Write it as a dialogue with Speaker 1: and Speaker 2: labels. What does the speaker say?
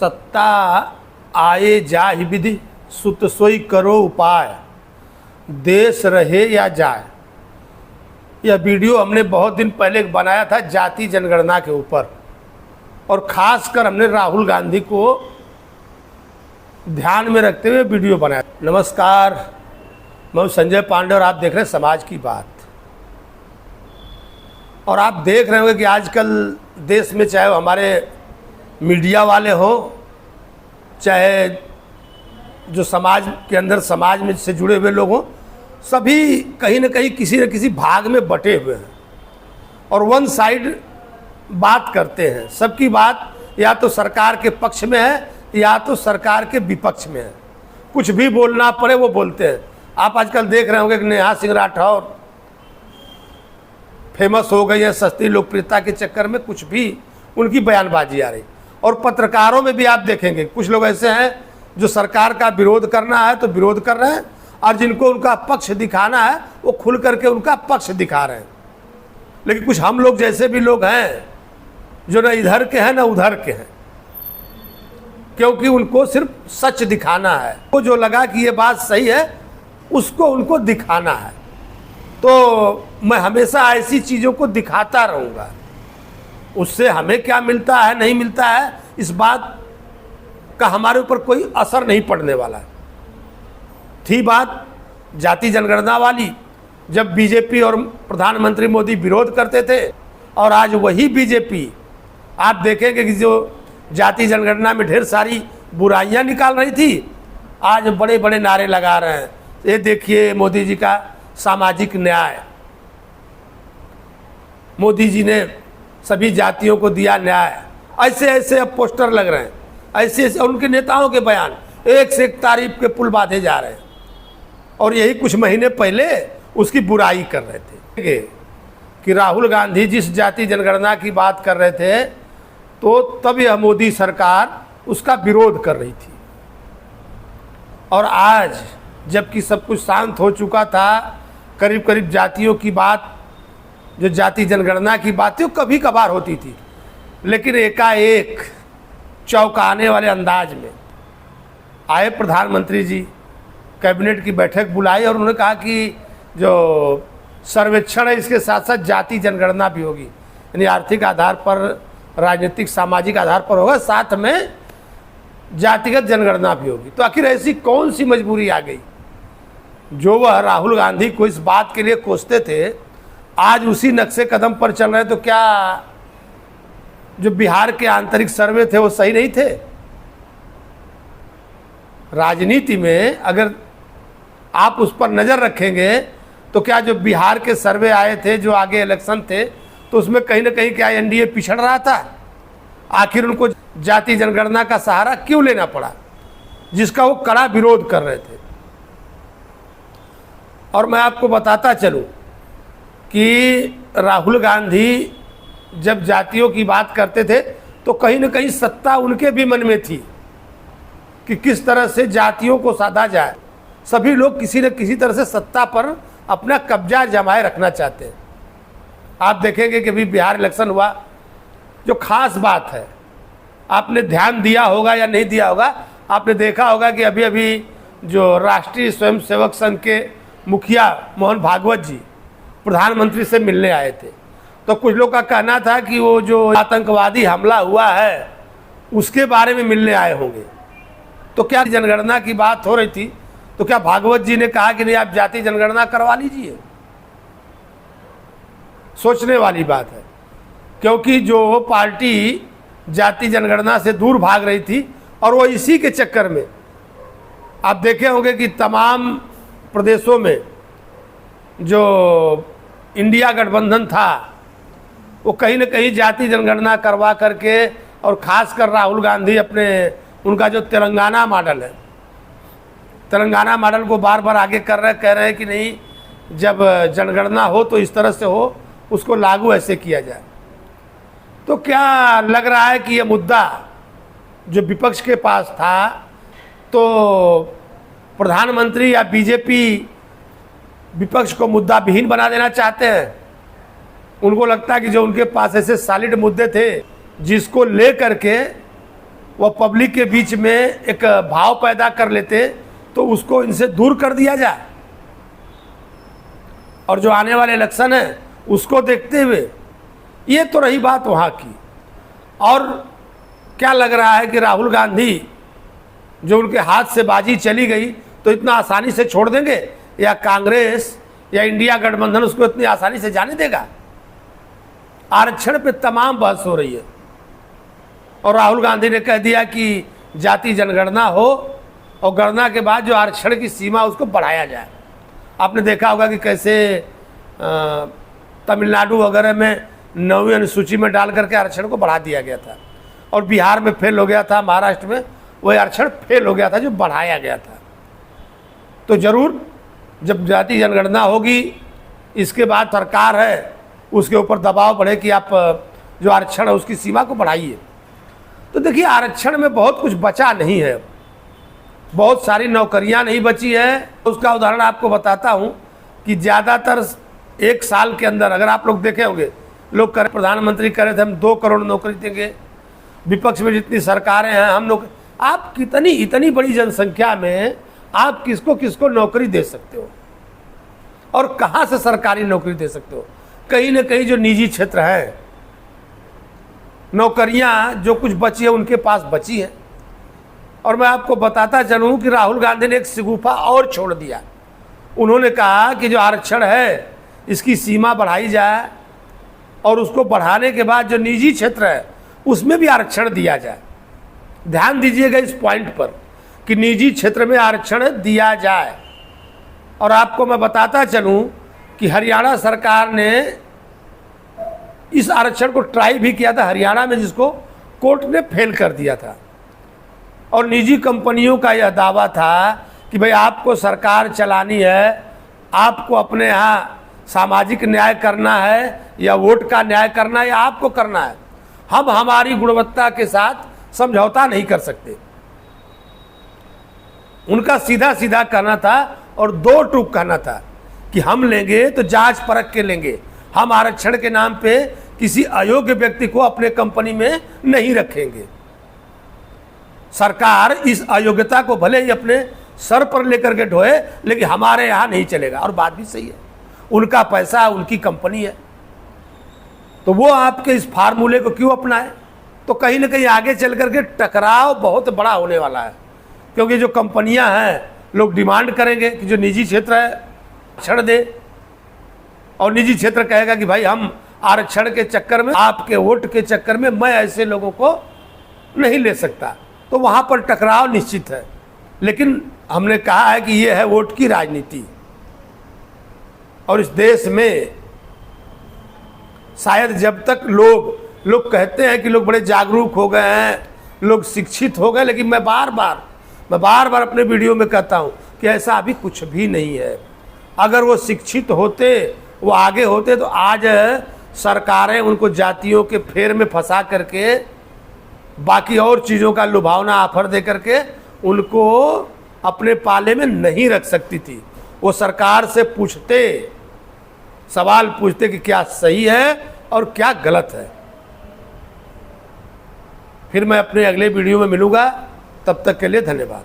Speaker 1: सत्ता आए जाहि विधि सुत सोई करो उपाय, देश रहे या जाए। यह वीडियो हमने बहुत दिन पहले बनाया था जाति जनगणना के ऊपर, और ख़ासकर हमने राहुल गांधी को ध्यान में रखते हुए वीडियो बनाया। नमस्कार, मैं संजय पांडे और आप देख रहे हैं समाज की बात। और आप देख रहे होंगे कि आजकल देश में चाहे हमारे मीडिया वाले हो, चाहे जो समाज के अंदर समाज में से जुड़े हुए लोग हों, सभी कहीं न कहीं किसी न किसी भाग में बटे हुए हैं और वन साइड बात करते हैं। सबकी बात या तो सरकार के पक्ष में है या तो सरकार के विपक्ष में है। कुछ भी बोलना पड़े वो बोलते हैं। आप आजकल देख रहे होंगे कि नेहा सिंह राठौर फेमस हो गई है सस्ती लोकप्रियता के चक्कर में, कुछ भी उनकी बयानबाजी आ रही। और पत्रकारों में भी आप देखेंगे कुछ लोग ऐसे हैं जो सरकार का विरोध करना है तो विरोध कर रहे हैं, और जिनको उनका पक्ष दिखाना है वो खुल करके उनका पक्ष दिखा रहे हैं। लेकिन कुछ हम लोग जैसे भी लोग हैं जो न इधर के हैं न उधर के हैं, क्योंकि उनको सिर्फ सच दिखाना है। वो जो लगा कि ये बात सही है उसको उनको दिखाना है। तो मैं हमेशा ऐसी चीज़ों को दिखाता रहूँगा। उससे हमें क्या मिलता है नहीं मिलता है इस बात का हमारे ऊपर कोई असर नहीं पड़ने वाला है। थी बात जाति जनगणना वाली, जब बीजेपी और प्रधानमंत्री मोदी विरोध करते थे, और आज वही बीजेपी आप देखेंगे कि जो जाति जनगणना में ढेर सारी बुराइयां निकाल रही थी, आज बड़े बड़े नारे लगा रहे हैं। ये देखिए मोदी जी का सामाजिक न्याय, मोदी जी ने सभी जातियों को दिया न्याय। ऐसे ऐसे अब पोस्टर लग रहे हैं, ऐसे ऐसे उनके नेताओं के बयान एक से एक तारीफ के पुल बांधे जा रहे हैं। और यही कुछ महीने पहले उसकी बुराई कर रहे थे कि राहुल गांधी जिस जाति जनगणना की बात कर रहे थे तो तब यह मोदी सरकार उसका विरोध कर रही थी। और आज जबकि सब कुछ शांत हो चुका था, करीब करीब जातियों की बात, जो जाति जनगणना की बात थी वो कभी कभार होती थी, लेकिन एकाएक चौंकाने वाले अंदाज में आए प्रधानमंत्री जी, कैबिनेट की बैठक बुलाई और उन्होंने कहा कि जो सर्वेक्षण है इसके साथ साथ जाति जनगणना भी होगी, यानी आर्थिक आधार पर, राजनीतिक सामाजिक आधार पर होगा, साथ में जातिगत जनगणना भी होगी। तो आखिर ऐसी कौन सी मजबूरी आ गई जो वह राहुल गांधी को इस बात के लिए कोसते थे, आज उसी नक्शे कदम पर चल रहे? तो क्या जो बिहार के आंतरिक सर्वे थे वो सही नहीं थे? राजनीति में अगर आप उस पर नज़र रखेंगे तो क्या जो बिहार के सर्वे आए थे, जो आगे इलेक्शन थे, तो उसमें कहीं ना कहीं क्या एनडीए पिछड़ रहा था? आखिर उनको जाति जनगणना का सहारा क्यों लेना पड़ा, जिसका वो कड़ा विरोध कर रहे थे? और मैं आपको बताता चलूं कि राहुल गांधी जब जातियों की बात करते थे तो कहीं न कहीं सत्ता उनके भी मन में थी कि किस तरह से जातियों को साधा जाए। सभी लोग किसी न किसी तरह से सत्ता पर अपना कब्जा जमाए रखना चाहते हैं। आप देखेंगे कि अभी बिहार इलेक्शन हुआ, जो खास बात है, आपने ध्यान दिया होगा या नहीं दिया होगा, आपने देखा होगा कि अभी अभी जो राष्ट्रीय स्वयंसेवक संघ के मुखिया मोहन भागवत जी प्रधानमंत्री से मिलने आए थे। तो कुछ लोग का कहना था कि वो जो आतंकवादी हमला हुआ है उसके बारे में मिलने आए होंगे। तो क्या जनगणना की बात हो रही थी, तो क्या भागवत जी ने कहा कि नहीं आप जाति जनगणना करवा लीजिए? सोचने वाली बात है, क्योंकि जो पार्टी जाति जनगणना से दूर भाग रही थी और वो इसी के चक्कर में आप देखे होंगे कि तमाम प्रदेशों में जो इंडिया गठबंधन था वो कहीं न कहीं जाति जनगणना करवा करके, और ख़ासकर राहुल गांधी अपने उनका जो तेलंगाना मॉडल है, तेलंगाना मॉडल को बार बार आगे कर रहे, कह रहे हैं कि नहीं जब जनगणना हो तो इस तरह से हो, उसको लागू ऐसे किया जाए। तो क्या लग रहा है कि ये मुद्दा जो विपक्ष के पास था, तो प्रधानमंत्री या बीजेपी विपक्ष को मुद्दा विहीन बना देना चाहते हैं? उनको लगता है कि जो उनके पास ऐसे सॉलिड मुद्दे थे जिसको ले करके वह पब्लिक के बीच में एक भाव पैदा कर लेते तो उसको इनसे दूर कर दिया जाए। और जो आने वाले इलेक्शन है उसको देखते हुए, ये तो रही बात वहाँ की। और क्या लग रहा है कि राहुल गांधी जो उनके हाथ से बाजी चली गई तो इतना आसानी से छोड़ देंगे, या कांग्रेस या इंडिया गठबंधन उसको इतनी आसानी से जाने देगा? आरक्षण पे तमाम बहस हो रही है और राहुल गांधी ने कह दिया कि जाति जनगणना हो और गणना के बाद जो आरक्षण की सीमा उसको बढ़ाया जाए। आपने देखा होगा कि कैसे तमिलनाडु वगैरह में 9वीं अनुसूची में डाल करके आरक्षण को बढ़ा दिया गया था, और बिहार में फेल हो गया था, महाराष्ट्र में वही आरक्षण फेल हो गया था जो बढ़ाया गया था। तो ज़रूर जब जाति जनगणना होगी, इसके बाद सरकार है उसके ऊपर दबाव बढ़े कि आप जो आरक्षण है उसकी सीमा को बढ़ाइए। तो देखिए, आरक्षण में बहुत कुछ बचा नहीं है, बहुत सारी नौकरियां नहीं बची है। उसका उदाहरण आपको बताता हूं कि ज़्यादातर 1 साल के अंदर अगर आप लोग देखे होंगे, लोग करे, प्रधानमंत्री कह रहे थे हम 2 करोड़ नौकरी देंगे, विपक्ष में जितनी सरकारें हैं हम लोग, आप इतनी बड़ी जनसंख्या में आप किसको किसको नौकरी दे सकते हो और कहाँ से सरकारी नौकरी दे सकते हो? कहीं ना कहीं जो निजी क्षेत्र है, नौकरियां जो कुछ बची है उनके पास बची है। और मैं आपको बताता चलूं कि राहुल गांधी ने एक शगुफा और छोड़ दिया। उन्होंने कहा कि जो आरक्षण है इसकी सीमा बढ़ाई जाए और उसको बढ़ाने के बाद जो निजी क्षेत्र है उसमें भी आरक्षण दिया जाए। ध्यान दीजिएगा इस पॉइंट पर कि निजी क्षेत्र में आरक्षण दिया जाए। और आपको मैं बताता चलूं कि हरियाणा सरकार ने इस आरक्षण को ट्राई भी किया था हरियाणा में, जिसको कोर्ट ने फेल कर दिया था। और निजी कंपनियों का यह दावा था कि भाई आपको सरकार चलानी है, आपको अपने यहाँ सामाजिक न्याय करना है या वोट का न्याय करना है या आपको करना है, हम हमारी गुणवत्ता के साथ समझौता नहीं कर सकते। उनका सीधा सीधा कहना था और 2 टूक कहना था कि हम लेंगे तो जांच परख के लेंगे, हम आरक्षण के नाम पे किसी अयोग्य व्यक्ति को अपने कंपनी में नहीं रखेंगे। सरकार इस अयोग्यता को भले ही अपने सर पर लेकर के ढोए, लेकिन हमारे यहाँ नहीं चलेगा। और बात भी सही है, उनका पैसा, उनकी कंपनी है, तो वो आपके इस फार्मूले को क्यों अपनाए? तो कहीं ना कहीं आगे चल करके टकराव बहुत बड़ा होने वाला है, क्योंकि जो कंपनियां हैं लोग डिमांड करेंगे कि जो निजी क्षेत्र है आरक्षण दे, और निजी क्षेत्र कहेगा कि भाई हम आरक्षण के चक्कर में, आपके वोट के चक्कर में मैं ऐसे लोगों को नहीं ले सकता। तो वहाँ पर टकराव निश्चित है। लेकिन हमने कहा है कि ये है वोट की राजनीति, और इस देश में शायद जब तक लोग कहते हैं कि लोग बड़े जागरूक हो गए हैं, लोग शिक्षित हो गए, लेकिन मैं बार बार अपने वीडियो में कहता हूँ कि ऐसा अभी कुछ भी नहीं है। अगर वो शिक्षित होते, वो आगे होते, तो आज सरकारें उनको जातियों के फेर में फंसा करके बाकी और चीज़ों का लुभावना ऑफर दे करके उनको अपने पाले में नहीं रख सकती थी। वो सरकार से पूछते, सवाल पूछते कि क्या सही है और क्या गलत है। फिर मैं अपने अगले वीडियो में मिलूँगा, तब तक के लिए धन्यवाद।